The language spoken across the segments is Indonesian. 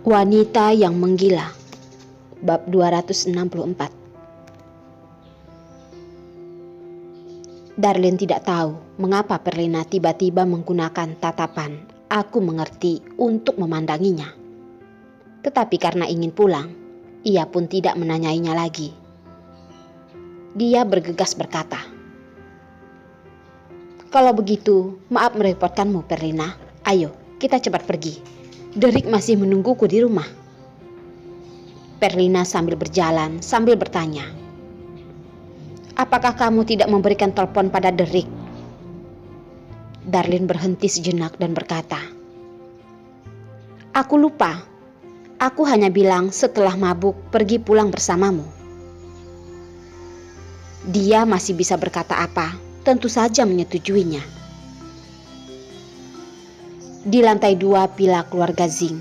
Wanita yang menggila. Bab 264. Darlin tidak tahu mengapa Perlina tiba-tiba menggunakan tatapan "aku mengerti" untuk memandanginya. Tetapi karena ingin pulang, ia pun tidak menanyainya lagi. Dia bergegas berkata, "Kalau begitu, maaf merepotkanmu, Perlina. Ayo, kita cepat pergi. Derek masih menungguku di rumah." Perlina sambil berjalan, sambil bertanya, "Apakah kamu tidak memberikan telepon pada Derek?" Darlin berhenti sejenak dan berkata, "Aku lupa. Aku hanya bilang setelah mabuk pergi pulang bersamamu." Dia masih bisa berkata apa, tentu saja menyetujuinya. Di lantai 2 villa keluarga Zing,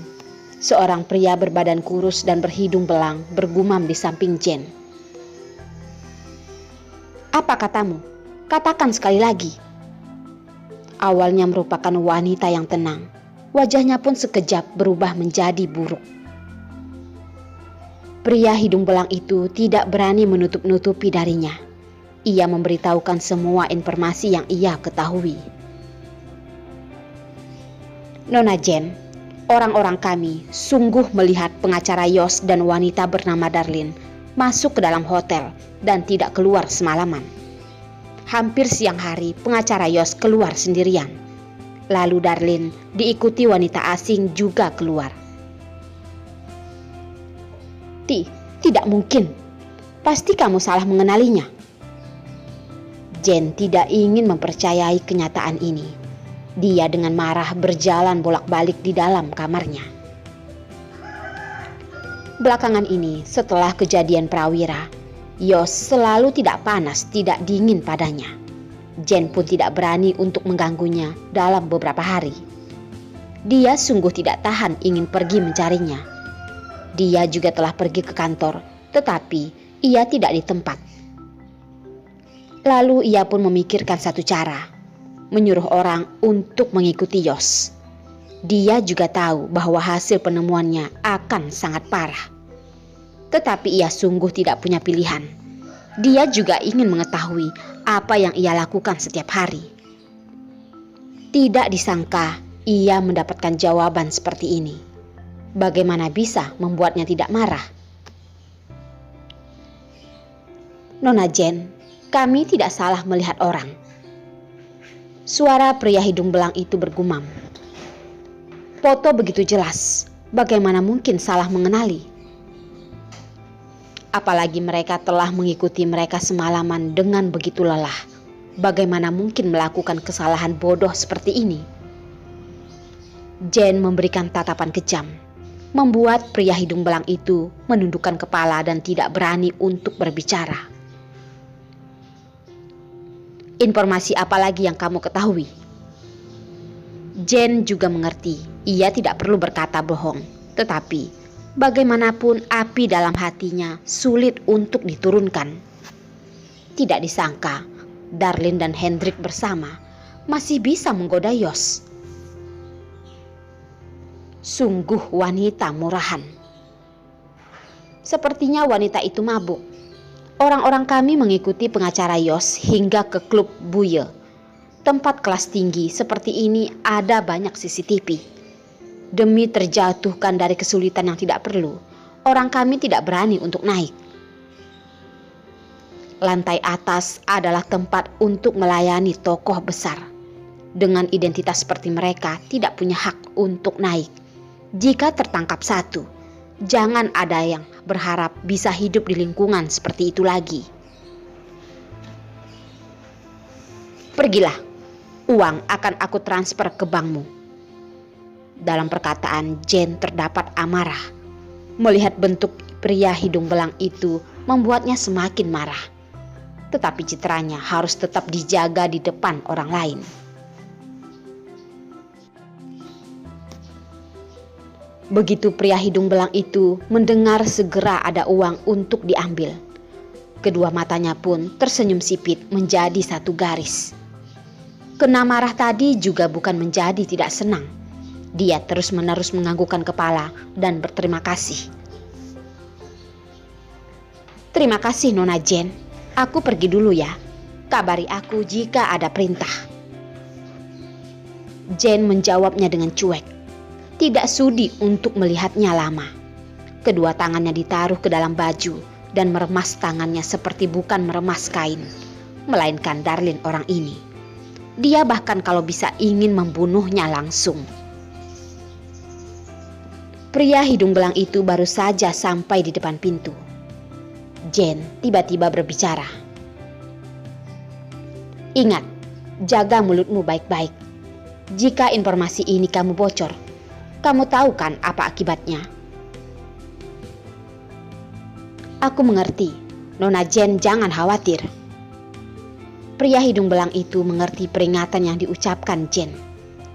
seorang pria berbadan kurus dan berhidung belang bergumam di samping Jen. "Apa katamu? Katakan sekali lagi." Awalnya merupakan wanita yang tenang, wajahnya pun sekejap berubah menjadi buruk. Pria hidung belang itu tidak berani menutup-nutupi darinya. Ia memberitahukan semua informasi yang ia ketahui. "Nona Jen, orang-orang kami sungguh melihat pengacara Yos dan wanita bernama Darlin masuk ke dalam hotel dan tidak keluar semalaman. Hampir siang hari pengacara Yos keluar sendirian. Lalu Darlin diikuti wanita asing juga keluar." Tidak mungkin. Pasti kamu salah mengenalinya." Jen tidak ingin mempercayai kenyataan ini. Dia dengan marah berjalan bolak-balik di dalam kamarnya. Belakangan ini, setelah kejadian Prawira, Yos selalu tidak panas, tidak dingin padanya. Jen pun tidak berani untuk mengganggunya dalam beberapa hari. Dia sungguh tidak tahan ingin pergi mencarinya. Dia juga telah pergi ke kantor, tetapi ia tidak di tempat. Lalu ia pun memikirkan satu cara, menyuruh orang untuk mengikuti Yos. Dia juga tahu bahwa hasil penemuannya akan sangat parah. Tetapi ia sungguh tidak punya pilihan. Dia juga ingin mengetahui apa yang ia lakukan setiap hari. Tidak disangka ia mendapatkan jawaban seperti ini. Bagaimana bisa membuatnya tidak marah? "Nona Jen, kami tidak salah melihat orang." Suara pria hidung belang itu bergumam. "Foto begitu jelas, bagaimana mungkin salah mengenali? Apalagi mereka telah mengikuti mereka semalaman dengan begitu lelah. Bagaimana mungkin melakukan kesalahan bodoh seperti ini?" Jen memberikan tatapan kejam, membuat pria hidung belang itu menundukkan kepala dan tidak berani untuk berbicara. "Informasi apa lagi yang kamu ketahui?" Jen juga mengerti ia tidak perlu berkata bohong, tetapi bagaimanapun api dalam hatinya sulit untuk diturunkan. Tidak disangka Darlin dan Hendrik bersama masih bisa menggoda Yos. Sungguh wanita murahan. Sepertinya wanita itu mabuk. Orang-orang kami mengikuti pengacara Yos hingga ke klub Buye. Tempat kelas tinggi seperti ini ada banyak CCTV. Demi terjatuhkan dari kesulitan yang tidak perlu, orang kami tidak berani untuk naik. Lantai atas adalah tempat untuk melayani tokoh besar. Dengan identitas seperti mereka tidak punya hak untuk naik. Jika tertangkap satu, jangan ada yang berharap bisa hidup di lingkungan seperti itu lagi. "Pergilah, uang akan aku transfer ke bankmu." Dalam perkataan Jen terdapat amarah. Melihat bentuk pria hidung belang itu membuatnya semakin marah. Tetapi citranya harus tetap dijaga di depan orang lain. Begitu pria hidung belang itu mendengar segera ada uang untuk diambil, kedua matanya pun tersenyum sipit menjadi satu garis. Kena marah tadi juga bukan menjadi tidak senang. Dia terus-menerus menganggukkan kepala dan berterima kasih. Terima kasih Nona Jane. Aku pergi dulu ya. Kabari aku jika ada perintah. Jane menjawabnya dengan cuek. Tidak sudi untuk melihatnya lama. Kedua tangannya ditaruh ke dalam baju dan meremas tangannya seperti bukan meremas kain, melainkan Darlin orang ini. Dia bahkan kalau bisa ingin membunuhnya langsung. Pria hidung belang itu baru saja sampai di depan pintu. Jane tiba-tiba berbicara. Ingat, jaga mulutmu baik-baik. Jika informasi ini kamu bocor, kamu tahu kan apa akibatnya? Aku mengerti, Nona Jane jangan khawatir. Pria hidung belang itu mengerti peringatan yang diucapkan Jane.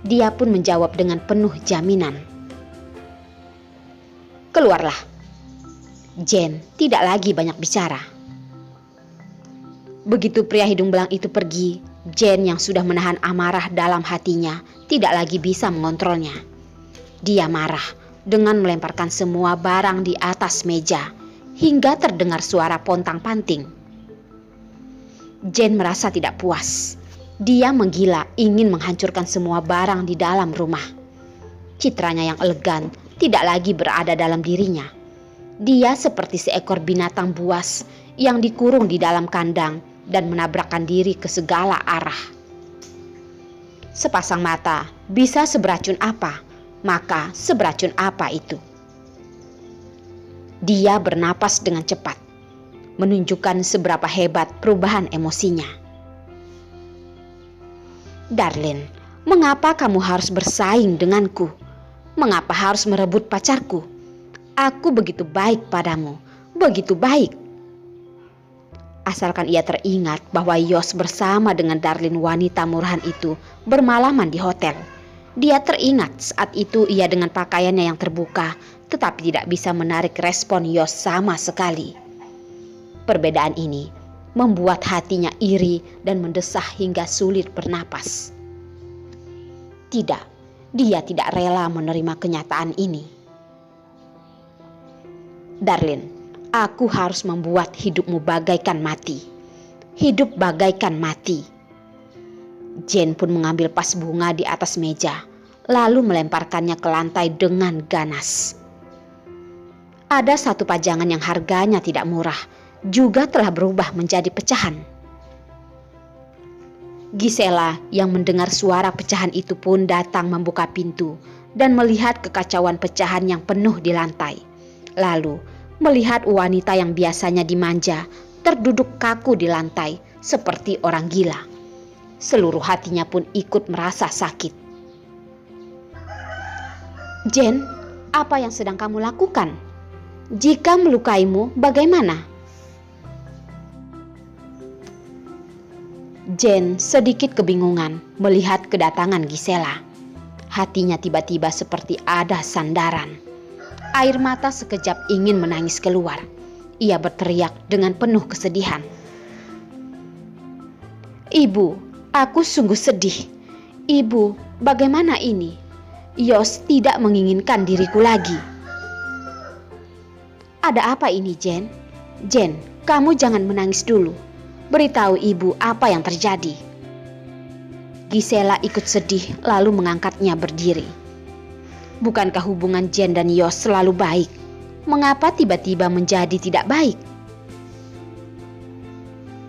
Dia pun menjawab dengan penuh jaminan. Keluarlah. Jane tidak lagi banyak bicara. Begitu pria hidung belang itu pergi, Jane yang sudah menahan amarah dalam hatinya tidak lagi bisa mengontrolnya. Dia marah dengan melemparkan semua barang di atas meja hingga terdengar suara pontang-panting. Jane merasa tidak puas. Dia menggila ingin menghancurkan semua barang di dalam rumah. Citranya yang elegan tidak lagi berada dalam dirinya. Dia seperti seekor binatang buas yang dikurung di dalam kandang dan menabrakkan diri ke segala arah. Sepasang mata bisa seberacun apa, maka seberacun apa itu. Dia bernapas dengan cepat, menunjukkan seberapa hebat perubahan emosinya. Darlin, mengapa kamu harus bersaing denganku? Mengapa harus merebut pacarku? Aku begitu baik padamu, begitu baik. Asalkan ia teringat bahwa Yos bersama dengan Darlin wanita murahan itu bermalaman di hotel. Dia teringat saat itu ia dengan pakaiannya yang terbuka, tetapi tidak bisa menarik respon Yos sama sekali. Perbedaan ini membuat hatinya iri dan mendesah hingga sulit bernapas. Tidak, dia tidak rela menerima kenyataan ini. Darlin, aku harus membuat hidupmu bagaikan mati. Hidup bagaikan mati. Jane pun mengambil vas bunga di atas meja, lalu melemparkannya ke lantai dengan ganas. Ada satu pajangan yang harganya tidak murah, juga telah berubah menjadi pecahan. Gisela yang mendengar suara pecahan itu pun datang membuka pintu dan melihat kekacauan pecahan yang penuh di lantai. Lalu melihat wanita yang biasanya dimanja terduduk kaku di lantai seperti orang gila. Seluruh hatinya pun ikut merasa sakit. Jane, apa yang sedang kamu lakukan? Jika melukaimu, bagaimana? Jane sedikit kebingungan melihat kedatangan Gisela. Hatinya tiba-tiba seperti ada sandaran. Air mata sekejap ingin menangis keluar. Ia berteriak dengan penuh kesedihan. Ibu, aku sungguh sedih. Ibu, bagaimana ini? Yos tidak menginginkan diriku lagi. Ada apa ini, Jane? Jane, kamu jangan menangis dulu. Beritahu ibu apa yang terjadi. Gisela ikut sedih lalu mengangkatnya berdiri. Bukankah hubungan Jane dan Yos selalu baik? Mengapa tiba-tiba menjadi tidak baik?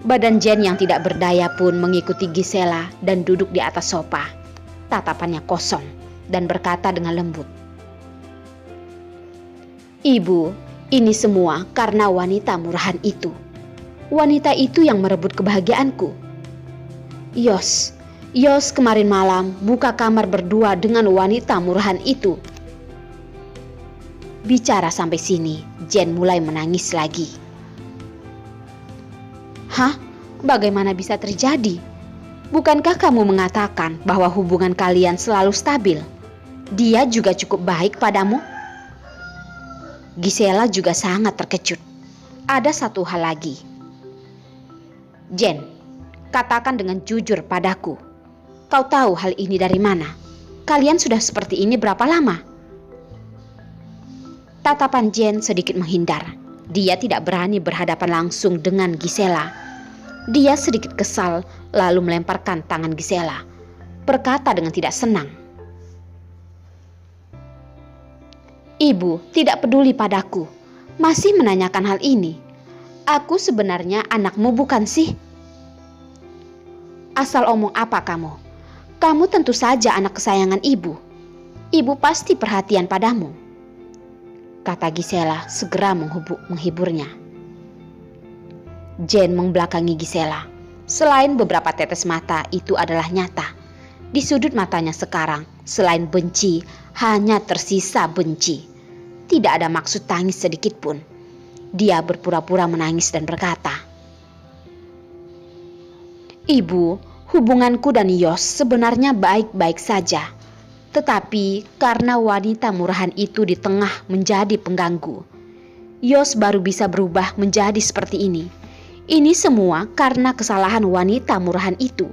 Badan Jane yang tidak berdaya pun mengikuti Gisela dan duduk di atas sofa. Tatapannya kosong dan berkata dengan lembut. Ibu, ini semua karena wanita murahan itu. Wanita itu yang merebut kebahagiaanku. Yos kemarin malam buka kamar berdua dengan wanita murahan itu. Bicara sampai sini, Jane mulai menangis lagi. Hah? Bagaimana bisa terjadi? Bukankah kamu mengatakan bahwa hubungan kalian selalu stabil? Dia juga cukup baik padamu? Gisela juga sangat terkejut. Ada satu hal lagi. Jane, katakan dengan jujur padaku. Kau tahu hal ini dari mana? Kalian sudah seperti ini berapa lama? Tatapan Jane sedikit menghindar. Dia tidak berani berhadapan langsung dengan Gisela. Dia sedikit kesal lalu melemparkan tangan Gisela. Berkata dengan tidak senang, "Ibu tidak peduli padaku, masih menanyakan hal ini. Aku sebenarnya anakmu bukan sih?" "Asal omong apa kamu? Kamu tentu saja anak kesayangan ibu. Ibu pasti perhatian padamu," kata Gisela segera menghiburnya. Jane membelakangi Gisela. Selain beberapa tetes mata itu adalah nyata. Di sudut matanya sekarang, selain benci, hanya tersisa benci. Tidak ada maksud tangis sedikit pun. Dia berpura-pura menangis dan berkata, "Ibu, hubunganku dan Yos sebenarnya baik-baik saja. Tetapi karena wanita murahan itu di tengah menjadi pengganggu, Yos baru bisa berubah menjadi seperti ini. Ini semua karena kesalahan wanita murahan itu."